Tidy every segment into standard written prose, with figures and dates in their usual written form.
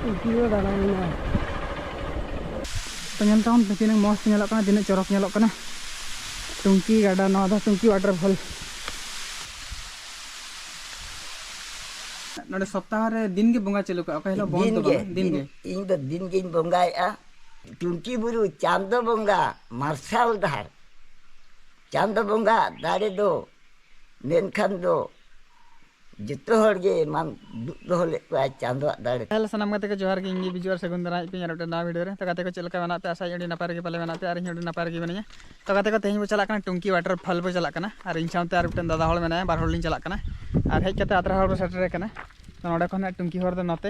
Video dah nanya. Penyelesaian begini mos nyelok kana dina corok nyelok kana. Tungki gada no ada tungki waterfall. नोडे सप्ताह रे दिन के बंगा चलुका ओका hello बंद तो दिन के इन तो दिन के बंगाया टुंकी बुरु चांद बंगा मार्शल धार चांद बंगा दारे दो मेनखान दो जितो हर गे मान दो ले चांद दारे हेलो सनम गते के जोहार के इंगी बिजुआर सेगुन दरा पे यारोटे ना वीडियो रे तो गते को चलका बना पे आशा यडी नपार के पले बना पे आर हिडी नपार के बनिया तो गते को तेही बो चला kana टुंकी वाटरफॉल बो चला kana आर इन साउते आर उटन दादा हळ मेना बार हळ लिन चला kana आर हेज कते आतरा हळ सेटर kana तो नोडे खन टुंकी हर दो नते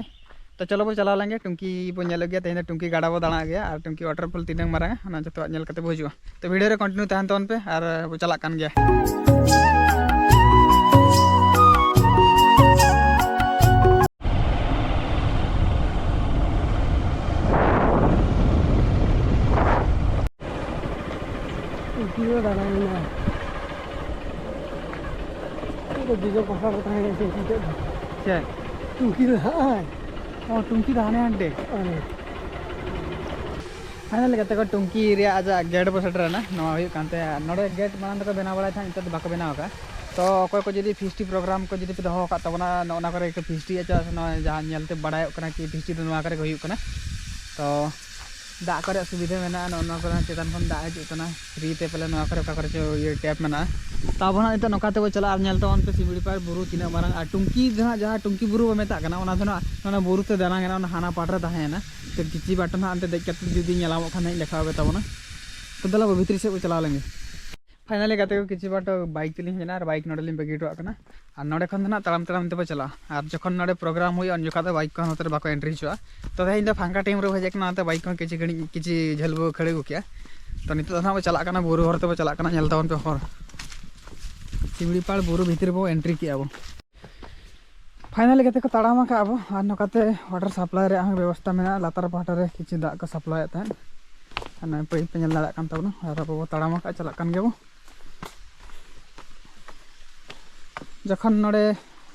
तो चलो बो चला लेंगे टुंकी बो नेल गया तेही टुंकी गाड़ा बो दाणा गया आर टुंकी वाटरफॉल तीनंग मारा ना जतो नेल कते बो हजुआ तो वीडियो रे कंटिन्यू तहन तोन पे आर बो चला कान गया Video dah nanya. Ini video pasal bertanya sih tidak. Cek. Tungki dah. Oh tungki dah ane ande. Final kata ko tungki area aja gate पर सेटर ना नवा हुई कांते नोडे गेट मानन तक बेना बड़ा था इंत बाको बेना होगा तो कोई को जदी फिस्टी प्रोग्राम को जदी पे दहो का तबना नोना करे के फिस्टी अच्छा न जहां नेलते बड़ाय कना कि फिस्टी दो नवा करे हुई कना तो दा करे सुविधा मेना नोना करे चेतन खन दा हिजु कना फ्री ते पले नवा करे का करे ये टैप मेना ताबना इतो नकाते वो चला नेल तो पे सिबड़ी पार बुरु तिना मारंग आ टुंकी जहां टुंकी बुरु मेता कना ओना दना ओना बुरु ते दाना गना ओना हाना पाटरे ताहेना तो किची बाटन अंते देख के जुदी नेलामो खान लेखा बे तबना तो दला भीतरी से चला लेंगे फाइनली गते को किची बाट बाइक तेलिन हेना और बाइक नडली बगीटो कना और नडे खन ना तड़ाम तड़ाम ते चला और जखन नडे प्रोग्राम हुई अन जखा बाइक को नते बाको एंट्री छुआ तो इन फांका टाइम रे भजे ना बाइक को किची गणी किची झलबो खड़े गो किया तो नित ना चला कना बुरु हर ते चला कना नेल तावन पे हर सिमड़ी पाड़ बुरु भीतर बो एंट्री किया बो फाइनली गते को तड़ामा का अब और नकाते वाटर सप्लाई रे व्यवस्था मेना लातार पाटा रे किची दा को सप्लाई था ना पाइप पे नेल दाड़ा कान तबना और अब तड़ामा का चला कान गेबो जखन नडे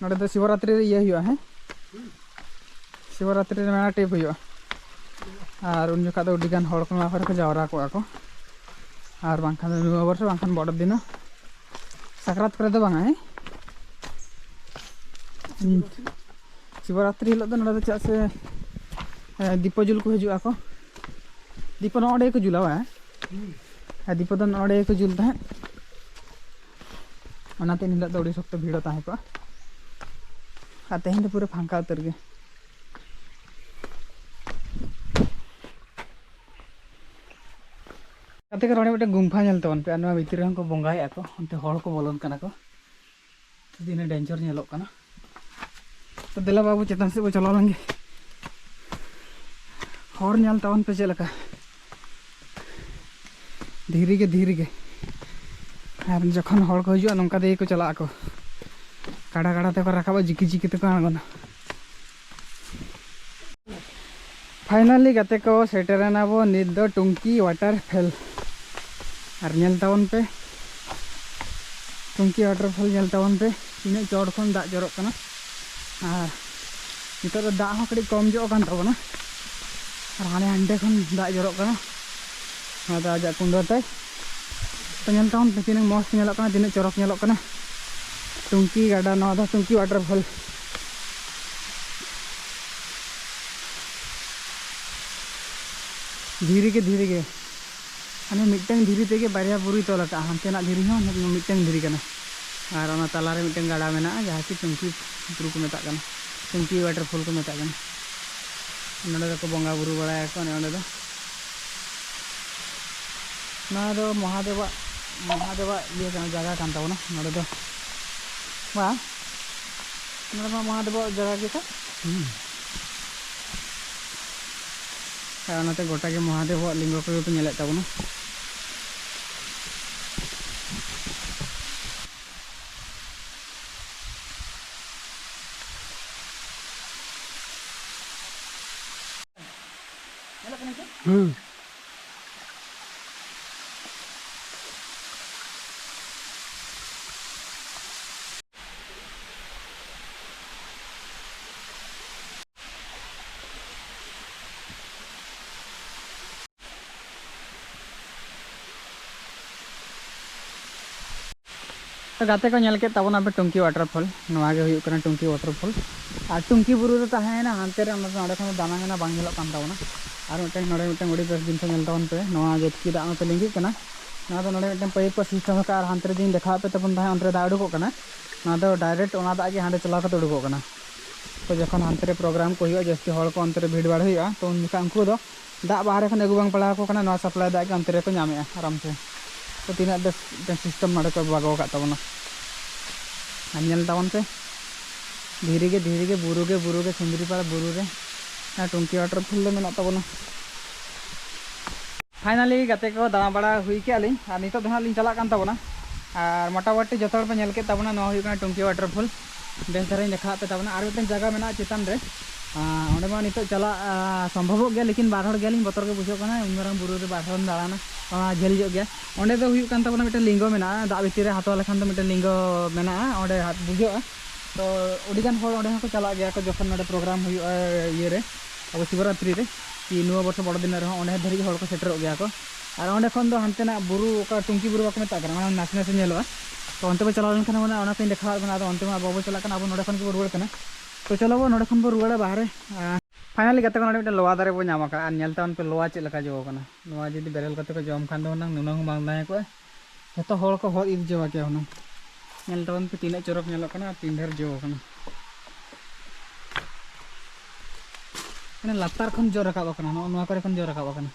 नडे तो शिवरात्रि रे ये हुआ है शिवरात्रि रे मेना टेप हुआ और उन जखा तो उडिगान हड़ को माफर को जावरा को आको और बांखान नुवा वर्ष बांखान बड़ दिन साकरात करे तो बांगा है शिवरात्रि हिलो तो नडे तो चा से दीप जुल को हजुआ को दीप नडे को जुलावा है दीप तो नडे को जुलता है ओनाते निला दौड़ी सख्त भीड़ ताहे को आ तेहन पूरे फांका उतर गे कते के रोडे गुम्फा नेल तवन पे अनवा भीतर को बंगाय को अंते हड़ को बोलन कना को दिने डेंजर नेलो कना तो देला बाबू चेतन से वो चला लेंगे हड़ नेल तवन पे चलका धीरे के और जखन हड़ को हजुआ नंका दे को चला को काड़ा काड़ा ते को रखाबा जिकी जिकी ते को आगना फाइनली गते को सेटरना बो नित दो टुंकी वाटरफॉल और नेल तावन पे टुंकी वाटरफॉल नेल तावन पे इने चोड़ खन दा जरो कना और नितो दा हो कड़ी कम जो कान तबना और हाने हंडे खन दा जरो कना आदा जा कुंडोते पेनल टाउन पे तीन मस्त नेलो कना दिन चोरक नेलो कना टुंकी गाड़ा ना दा टुंकी वाटरफॉल धीरे के हने मिटन धीरे तेगे बारिया बुरी तोल का हमते ना धीरे हो मिटन धीरे कना और ओना तला रे मिटन गाड़ा मेना जहां कि टुंकी बुरु को मेता कना टुंकी वाटरफॉल को मेता कना नडे को बंगा बुरु बड़ाय को ने ओंडे दो महादेवा ये जगह कान ताबना नडे दो बा नडे महादेवा जगह के था ओनाते गोटा के महादेव लिंग को पे नेले ताबना तो गाते को नेल के तबना पे टुंकी वाटरफॉल नवा गे हुयुक कना टुंकी वाटरफॉल और टुंकी बुरु रो ताहेना हांते रे नोडे खन दाना मेना बांग हेलो कान तावना और मिटन नोडे मिटन उडी बेस दिन से नेल तावन पे नवा जेटकी दा पे लिंगी कना ना तो नोडे मिटन पाइप को सिस्टम का हांते रे दिन देखा पे तबन ताहे अंतरे दा उडुको कना ना तो डायरेक्ट ओना दा गे हांडे चला के उडुको कना तो जखन हांते रे प्रोग्राम को हुआ जस्ती हड़ को अंतरे भीड़ बाड़ हुआ तो उनका उनको दो दा बाहर खन अगु बांग पड़ा को कना नवा सप्लाई दा के अंतरे को नामे आराम से तो तीना बेस सिस्टम नोडे को बागो का तबना अन्यल तावन पे धीरे के बुरु के सिंदरीपाड़ा बुरु रे टुंकी वाटरफॉल ले मेना ताबोना फाइनली गाते को दाना बड़ा हुई के आलिन और नितो दहा लिन चला कान ताबोना और मोटामोटी जतो हर पे नेल के ताबोना नो हुई काना टुंकी वाटरफॉल बेस धरे देखा पे ताबोना और मिटन जगह मेना चितान रे ओंडे मा नितो चला संभव गया लेकिन बार हड़ गेलिन बतर के बुझो काना उमराम बुरु रे बार हड़ दालाना झेल जो गया ओंडे दो हुई कान ताबोना मिटन लिंगो मेना दा भितर रे हाथवा लेखान दो मिटन लिंगो मेना ओंडे हाथ बुझो तो उड़ीगान हड़ ओंडे को चला गया को जखन नोडे प्रोग्राम हुई ये रे अब शिवरात्रि रे कि नुआ वर्ष बड़ दिन रे ओंडे धरी हड़ को सेटर गया को और ओंडे खन दो हांतेना बुरु का टुंकी बुरु बाको मेता कना नास नास नेलवा तो अंते पे चला लेन माने ओना पे देखा बना तो अंते मा बाबू चला कना अब नोडे खन को रुवाड़ कना तो चलो वो नोडे खन बो रुवाड़ा बाहर फाइनली गाते को नोडे मिटन लोवा दारे बो नामा का और नेल तावन पे लोवा चेद लका जो कना लोवा जदी बेरेल कते को जम खान दो नंग नुनंग बांग नाय को जतो हड़ को हड़ इद जो के हुनंग नेल तावन पे तीन चोरक नेलो कना तीन ढेर जो कना लातार खन जो रखा कना नोआ करे खन जो रखा कना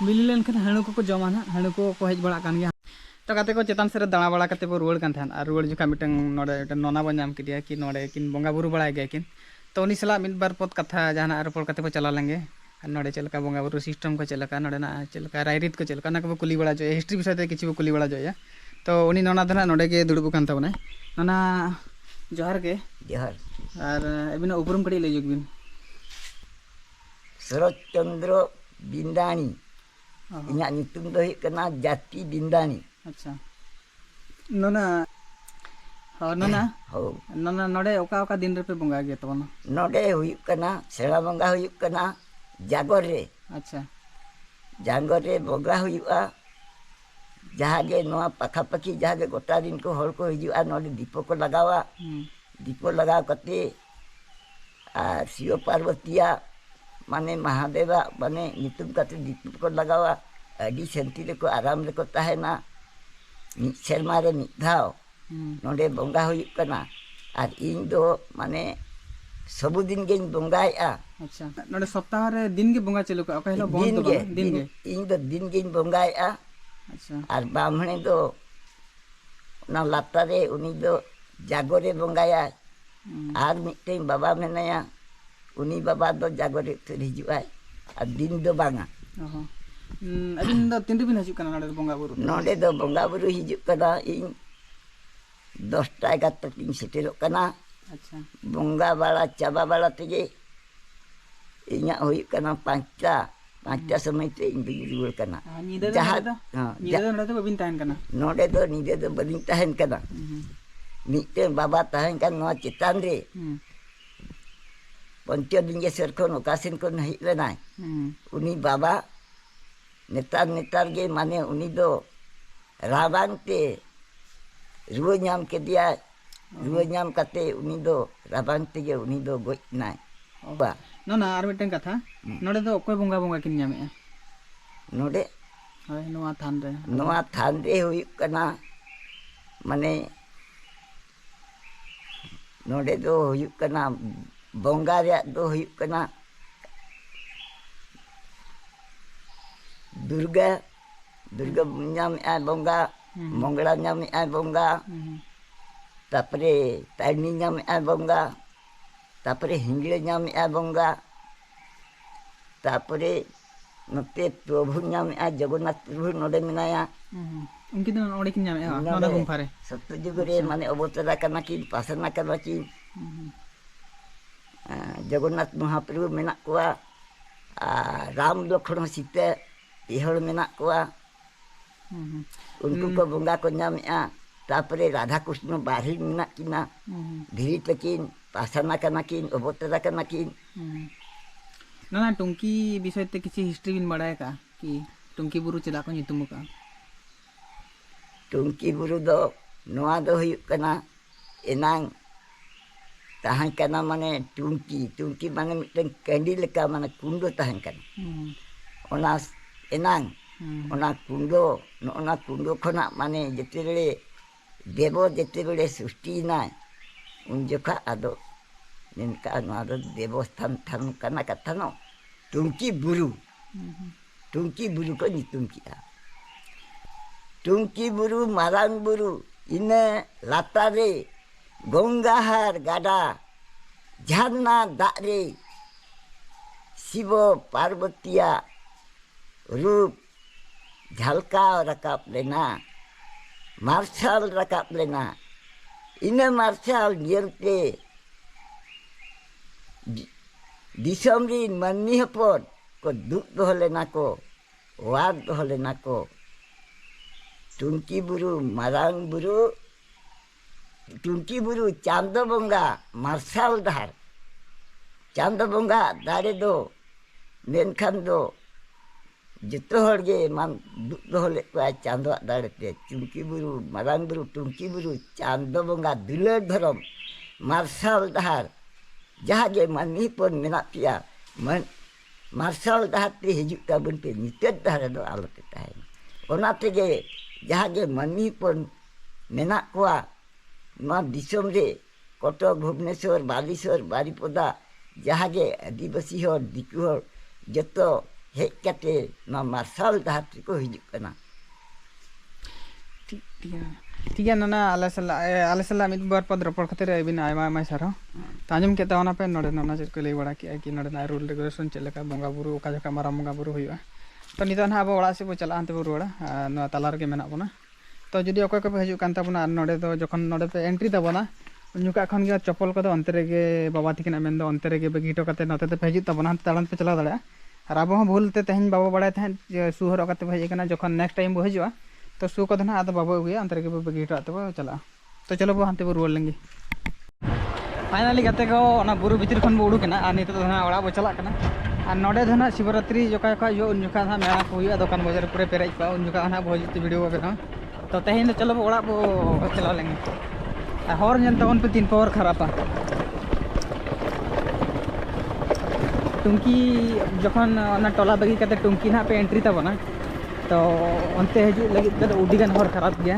मिली लेन खन हाणु को जमा ना हाणु को हेज बड़ा कान गया तो गाते को चेतान से दाणा बड़ा कते बो रुवाड़ कान थान और रुवाड़ जुका मिटन नोडे नोना बो नाम किदिया कि नोडे किन बोंगा बुरु बड़ा गया किन तो उनी सला मिद बार पद कथा जहाना रोपड़ कते को चला लेंगे और नोडे चलका बोंगा बुरु सिस्टम को चलका नोडे ना चलका रायरीत को चलका ना को कुली बड़ा जो हिस्ट्री विषय ते किछि बो कुली बड़ा जो तो उनी नोना दना नोडे के दुड़ुब कान ताबना नोना जोहार के जोहार और अबिना उपरुम कड़ी ले जुगबिन शरद चंद्र बिंदानी इना नितुम दो हुई कना जाति बिंदानी अच्छा नोना और नोना हो नोना नोडे ओका ओका दिन रे पे बोंगा गे तबना नोडे हुई कना सेड़ा बोंगा हुई कना जागर रे अच्छा जागर रे बोंगा हुईआ जहागे नोआ पाखा पाखी जहागे गोटा दिन को हड़ को हिजुआ नोडे दीपो को लगावा दीपो लगा कते आ शिव पार्वतिया माने महादेवा माने नितुम कते दीपो को लगावा अडी शांति रे को आराम रे को ताहेना मिद सेरमा रे मिद धाव नोडे बोंगा हुई कना और इन दो माने सबुदिन गेन बोंगाया अच्छा नोडे सप्ताह रे दिन के बोंगा चलु का कहलो बोन तो दिन के इन दो दिन गेन बोंगाया अच्छा और बामणे दो ना लातारे उनी दो जागरे बोंगाया और मिटे बाबा मेनाया उनी बाबा दो जागरे थुर हिजुआय और दिन दो बांगा अबिन दो तीन दिन हजु कना नोडे बोंगा बुरु नोडे दो बोंगा बुरु हिजु कना इन 10टा 11टा तीन सेटेरो कना अच्छा बोंगा बाला चाबा बाला तेजे इnya हुई कना 5टा समय ते इन रुवाड़ कना निदे नोडे तो बबिन ताहन कना नोडे दो निदे दो बबिन ताहन कना मिटे बाबा ताहन कन नोआ चितान रे पंचो दिन के सरखन ओकासिन को नहीं लेनाय उनी बाबा नेतार गे माने उनी दो रावण ते रुवा नाम के दिया रुवा नाम कते उनी दो रावण ते गे उनी दो गोज नाय बा ना आर मिटन कथा नोडे दो ओकोय बोंगा बोंगा किन नामे नोडे हाय नोआ थान रे हुई कना माने नोडे दो हुई कना बोंगा रे दो हुई कना दुर्गा नाम आ बोंगा मंगला नाम आ बोंगा तापरे तारनी नाम आ बोंगा तापरे हिंगले नाम आ बोंगा तापरे नते प्रभु नाम आ जगन्नाथ प्रभु नोडे मेनाया उनकी तो ओडे किन नामे नोना गुंफारे सत्यजुग रे माने अवतारा कना की पासना कना की जगन्नाथ महाप्रभु मेना कोआ राम लक्ष्मण सीता इहड़ मेना कोआ उनको को बोंगा को नामेआ तापरे राधा कृष्ण बाहरी मेना किना धीरी तकिन पासना कना किन अवतारा कना किन ना टुंकी विषय ते किसी हिस्ट्री बिन बड़ाय का कि टुंकी बुरु चला को नितुम का टुंकी बुरु दो नोआ दो हुयुक कना एनांग ताहां कना माने टुंकी माने मिटन कैंडी लेका माने कुंडो ताहां कना ओना एनांग ओना कुंडो खना माने जेतेबेले देवो जेतेबेले सृष्टि ना उन जोखा आदो निनका नोआ दो देवस्थान थान कना कथा नो टुंकी बुरु को नितुम किया टुंकी बुरु मारांग बुरु इने लातारे गंगाहार गाडा झरना दारे शिव पार्वतिया रूप झलकाव रकाब लेना मार्शल रकाब लेना इने मार्शल जेलते दिसमरी मन्नी हपन को दुख दोह लेना को वार दोह लेना को टुंकी बुरु मारांग बुरु टुंकी बुरु चांदो बंगा मार्शल धार चांदो बंगा दारे दो मेनखान दो जतो हड़गे मान दुख दोह ले को चांदो दारे ते टुंकी बुरु मारांग बुरु टुंकी बुरु चांदो बंगा दुलर धरम मार्शल धार जहाँ जे मानी पन मेना पिया मन मार्शल धार ते हिजुक ताबन पे नितेट धार दो आलोते ताहे ओना तेगे जहाँ जे मानी पन मेना कोआ मा दिसम रे कटक भुवनेश्वर बालेश्वर बारिपदा जहाँ जे आदिवासी हर दिकु हर जतो हेज काते मा मार्शल धार को हिजुक कना ठीक है नाना आले सला मिद बार पद रपड़ खातिर अबिन आयमा आयमा सारो तांजम के तावना पे नोडे नोना चेक को लई बड़ा कि नोडे ना रूल रेगुलेशन चलेका बंगा बुरु ओका जका मारा बंगा बुरु हुआ तो नितो ना अब ओड़ा से बो चला अंते बो रोड़ा नो तालार के मेना बना तो जदि अकोय को पे हजु कान ताबना नोडे दो जखन नोडे पे एंट्री ताबना उनुका खन गे चप्पल को अंते रेगे बाबा तिकिना मेन दो अंते रेगे बगीटो काते नते ते हजु ताबना ताड़न पे चला दड़ा और अब हो भूलते तेहन बाबा बड़ा थे सुहर काते हज कना जखन नेक्स्ट टाइम बो हजुआ तो सू को ना आदो बाबू अगुया अंतर के बगीटा आते बो चला तो चलो बो हांते बो रुआर लेंगे फाइनली गाते को ना बुरु भितर खन बो उडुकना आ नितो ना ओड़ा बो चला कना आ नोडे धना शिवरात्रि जोका का जो उन जोका ना मेला को हुआ दुकान बाजार पूरे पेरेज पा उन जोका ना बो हित वीडियो बना तो तेहन तो चलो बो ओड़ा बो चला लेंगे हर जन तवन पे 3 पावर खराबा टुंकी जखन ना टोला बगी काते टुंकी ना पे एंट्री ताबना तो अंते हजू लगे उडीगान हर खराब गया